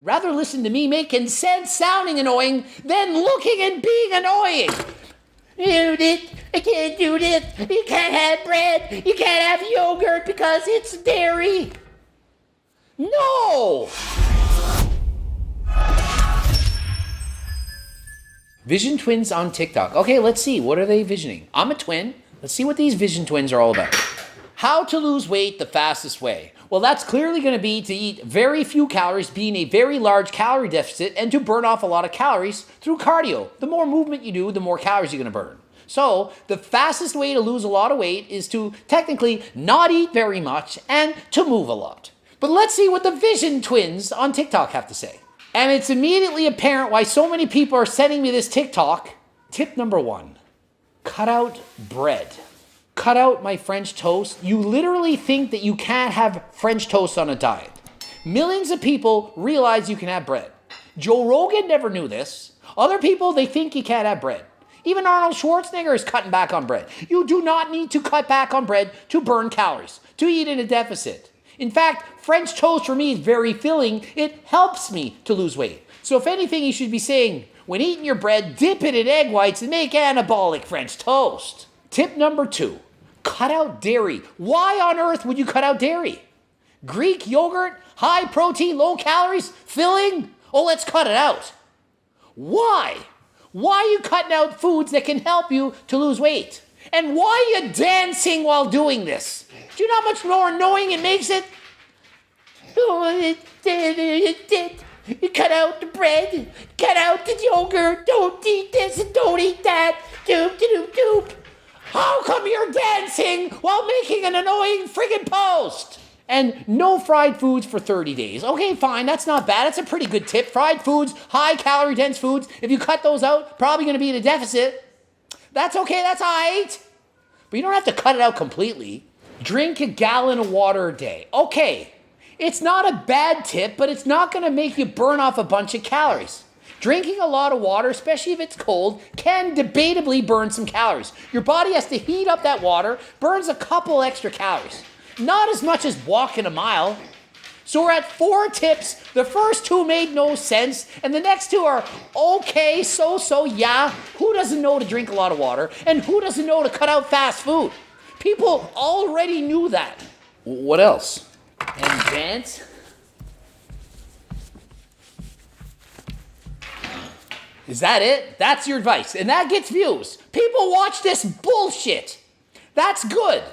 Rather listen to me making sense sounding annoying than looking and being annoying. I can't do this. You can't have bread. You can't have yogurt because it's dairy. No! Vision twins on TikTok. Okay, let's see. What are they visioning? I'm a twin. Let's see what these vision twins are all about. How to lose weight the fastest way. Well, that's clearly going to be to eat very few calories, be in a very large calorie deficit, and to burn off a lot of calories through cardio. The more movement you do, the more calories you're going to burn. So the fastest way to lose a lot of weight is to technically not eat very much and to move a lot. But let's see what the vision twins on TikTok have to say. And it's immediately apparent why so many people are sending me this TikTok. Tip number 1, cut out bread. Cut out my French toast. You literally think that you can't have French toast on a diet. Millions of people realize you can have bread. Joe Rogan never knew this. Other people, they think you can't have bread. Even Arnold Schwarzenegger is cutting back on bread. You do not need to cut back on bread to burn calories, to eat in a deficit. In fact, French toast for me is very filling. It helps me to lose weight. So if anything, you should be saying, when eating your bread, dip it in egg whites and make anabolic French toast. Tip number 2, cut out dairy. Why on earth would you cut out dairy? Greek yogurt, high protein, low calories, filling? Oh, let's cut it out. Why? Why are you cutting out foods that can help you to lose weight? And why are you dancing while doing this? Do you know how much more annoying it makes it? You cut out the bread, cut out the yogurt, don't eat this and don't eat that. Doop, doop, doop. How come you're dancing while making an annoying friggin' post? And no fried foods for 30 days. Okay, fine, that's not bad. That's a pretty good tip. Fried foods, high calorie dense foods, if you cut those out, probably gonna be in a deficit. That's okay, that's all right. But you don't have to cut it out completely. Drink a gallon of water a day. Okay, it's not a bad tip, but it's not gonna make you burn off a bunch of calories. Drinking a lot of water, especially if it's cold, can debatably burn some calories. Your body has to heat up that water, burns a couple extra calories. Not as much as walking a mile. So we're at 4 tips. The first 2 made no sense, and the next 2 are okay, so, yeah. Who doesn't know to drink a lot of water, and who doesn't know to cut out fast food? People already knew that. What else? And dance. Is that it? That's your advice, and that gets views. People watch this bullshit. That's good.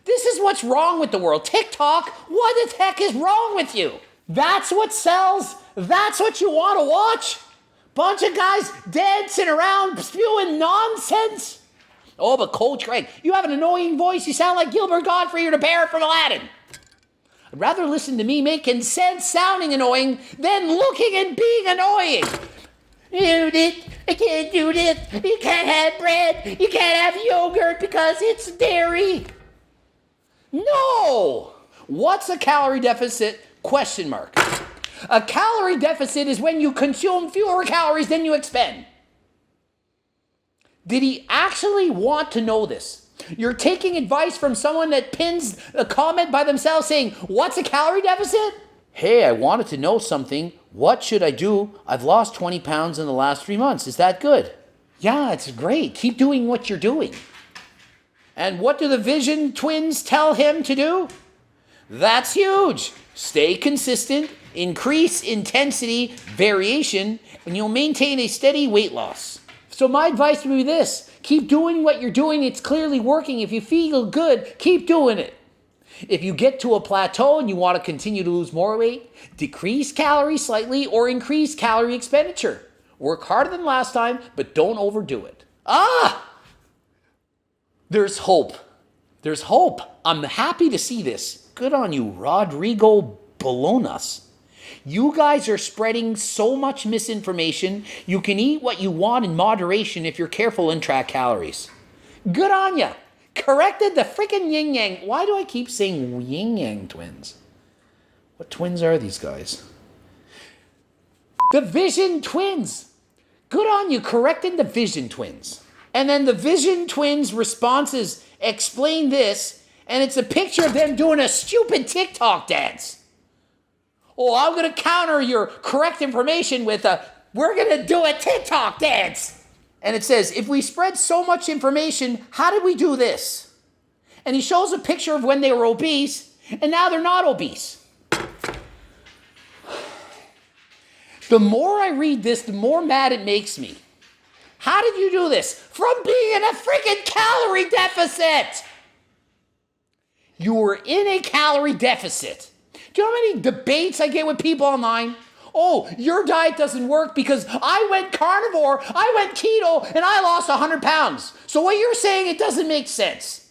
This is what's wrong with the world. TikTok, what the heck is wrong with you? That's what sells? That's what you want to watch? Bunch of guys dancing around spewing nonsense? Oh, but Coach Greg, you have an annoying voice. You sound like Gilbert Godfrey or the bear from Aladdin. I'd rather listen to me making sense sounding annoying than looking and being annoying. I can't do this. You can't have bread. You can't have yogurt because it's dairy. No! What's a calorie deficit? Question mark. A calorie deficit is when you consume fewer calories than you expend. Did he actually want to know this? You're taking advice from someone that pins a comment by themselves saying, what's a calorie deficit? Hey, I wanted to know something. What should I do? I've lost 20 pounds in the last 3 months. Is that good? Yeah, it's great. Keep doing what you're doing. And what do the vision twins tell him to do? That's huge. Stay consistent, increase intensity, variation, and you'll maintain a steady weight loss. So my advice would be this. Keep doing what you're doing. It's clearly working. If you feel good, keep doing it. If you get to a plateau and you want to continue to lose more weight, decrease calories slightly or increase calorie expenditure. Work harder than last time, but don't overdo it. There's hope. There's hope. I'm happy to see this. Good on you, Rodrigo Bolonas. You guys are spreading so much misinformation. You can eat what you want in moderation if you're careful and track calories. Good on ya. Corrected the freaking yin yang. Why do I keep saying yin yang twins? What twins are these guys? The vision twins. Good on you, correcting the vision twins. And then the vision twins' responses explain this, and it's a picture of them doing a stupid TikTok dance. Oh, I'm going to counter your correct information with we're going to do a TikTok dance. And it says, if we spread so much information, how did we do this? And he shows a picture of when they were obese, and now they're not obese. The more I read this, the more mad it makes me. How did you do this? From being in a freaking calorie deficit. You were in a calorie deficit. Do you know how many debates I get with people online? Oh, your diet doesn't work because I went carnivore, I went keto, and I lost 100 pounds. So what you're saying, it doesn't make sense.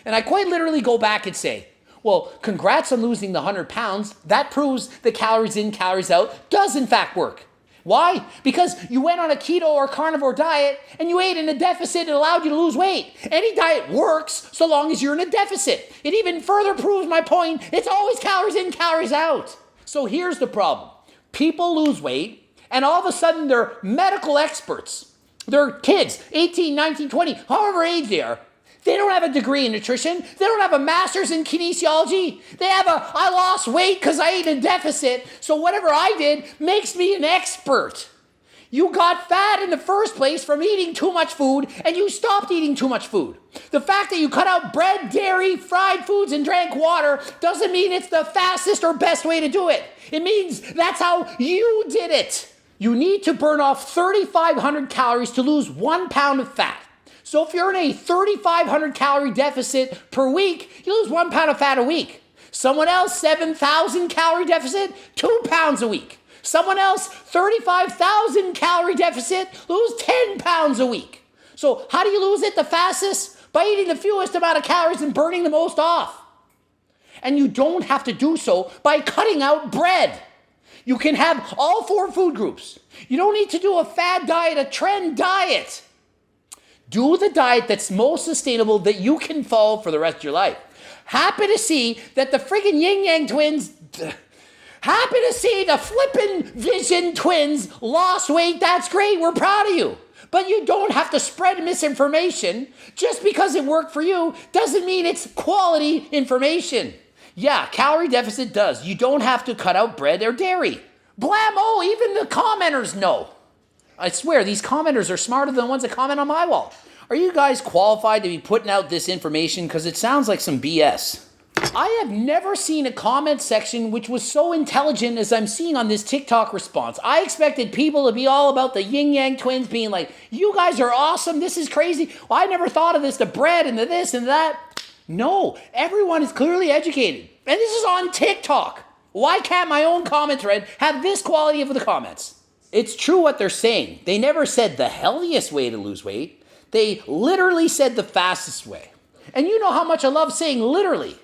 And I quite literally go back and say, well, congrats on losing the 100 pounds. That proves the calories in, calories out does in fact work. Why? Because you went on a keto or carnivore diet and you ate in a deficit and allowed you to lose weight. Any diet works so long as you're in a deficit. It even further proves my point. It's always calories in, calories out. So here's the problem. People lose weight and all of a sudden they're medical experts. They're kids, 18, 19, 20, however age they are. They don't have a degree in nutrition. They don't have a master's in kinesiology. They have I lost weight because I ate in deficit. So whatever I did makes me an expert. You got fat in the first place from eating too much food and you stopped eating too much food. The fact that you cut out bread, dairy, fried foods, and drank water doesn't mean it's the fastest or best way to do it. It means that's how you did it. You need to burn off 3,500 calories to lose 1 pound of fat. So if you're in a 3,500 calorie deficit per week, you lose 1 pound of fat a week. Someone else, 7,000 calorie deficit, 2 pounds a week. Someone else, 35,000 calorie deficit, lose 10 pounds a week. So how do you lose it the fastest? By eating the fewest amount of calories and burning the most off. And you don't have to do so by cutting out bread. You can have all 4 food groups. You don't need to do a fad diet, a trend diet. Do the diet that's most sustainable that you can follow for the rest of your life. Happy to see that the friggin' Yin Yang twins, happy to see the flippin' Vision twins lost weight. That's great. We're proud of you. But you don't have to spread misinformation. Just because it worked for you doesn't mean it's quality information. Yeah, calorie deficit does. You don't have to cut out bread or dairy. Blammo, even the commenters know. I swear, these commenters are smarter than the ones that comment on my wall. Are you guys qualified to be putting out this information? Because it sounds like some BS. I have never seen a comment section which was so intelligent as I'm seeing on this TikTok response. I expected people to be all about the Yin Yang twins being like, you guys are awesome, this is crazy. Well, I never thought of this, the bread and the this and that. No, everyone is clearly educated. And this is on TikTok. Why can't my own comment thread have this quality of the comments? It's true what they're saying. They never said the healthiest way to lose weight. They literally said the fastest way. And you know how much I love saying literally.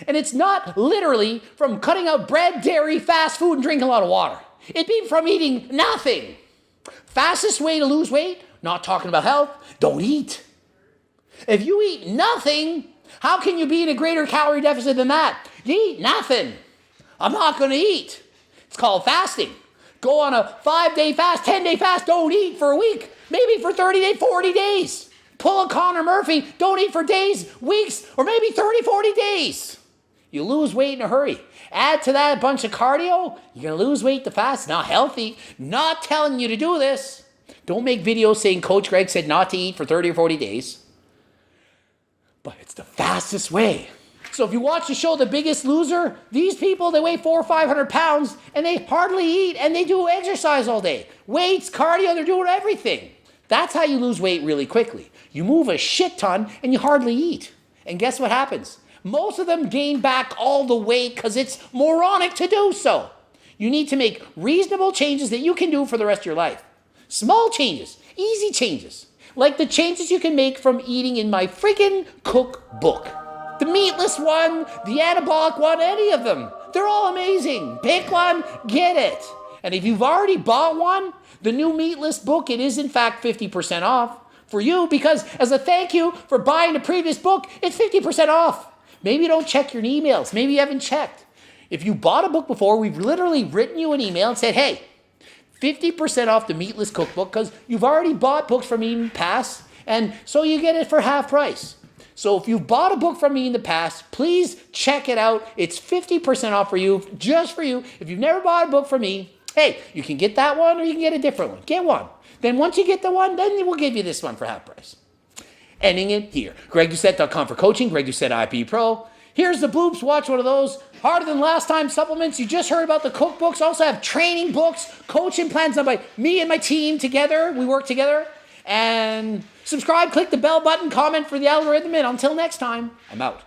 And it's not literally from cutting out bread, dairy, fast food, and drinking a lot of water. It'd be from eating nothing. Fastest way to lose weight, not talking about health, don't eat. If you eat nothing, how can you be in a greater calorie deficit than that? You eat nothing. I'm not going to eat. It's called fasting. Go on a 5-day fast, 10-day fast, don't eat for a week. Maybe for 30 days, 40 days. Pull a Connor Murphy, don't eat for days, weeks, or maybe 30, 40 days. You lose weight in a hurry. Add to that a bunch of cardio, you're going to lose weight the fast. Not healthy. Not telling you to do this. Don't make videos saying Coach Greg said not to eat for 30 or 40 days. But it's the fastest way. So if you watch the show The Biggest Loser, these people, they weigh 400 or 500 pounds and they hardly eat and they do exercise all day. Weights, cardio, they're doing everything. That's how you lose weight really quickly. You move a shit ton and you hardly eat. And guess what happens? Most of them gain back all the weight because it's moronic to do so. You need to make reasonable changes that you can do for the rest of your life. Small changes, easy changes. Like the changes you can make from eating in my freaking cookbook. The meatless one, the anabolic one, any of them. They're all amazing. Pick one, get it. And if you've already bought one, the new meatless book, it is in fact 50% off for you because as a thank you for buying the previous book, it's 50% off. Maybe you don't check your emails. Maybe you haven't checked. If you bought a book before, we've literally written you an email and said, hey, 50% off the meatless cookbook because you've already bought books from me in the past, and so you get it for half price. So if you've bought a book from me in the past, please check it out. It's 50% off for you, just for you. If you've never bought a book from me, hey, you can get that one or you can get a different one. Get one. Then once you get the one, then we'll give you this one for half price. Ending it here. GregDoucette.com for coaching, Greg Doucette IP Pro. Here's the boops. Watch one of those. Harder than last time supplements. You just heard about the cookbooks. Also have training books, coaching plans done by me and my team together. We work together. And subscribe, click the bell button, comment for the algorithm. And until next time, I'm out.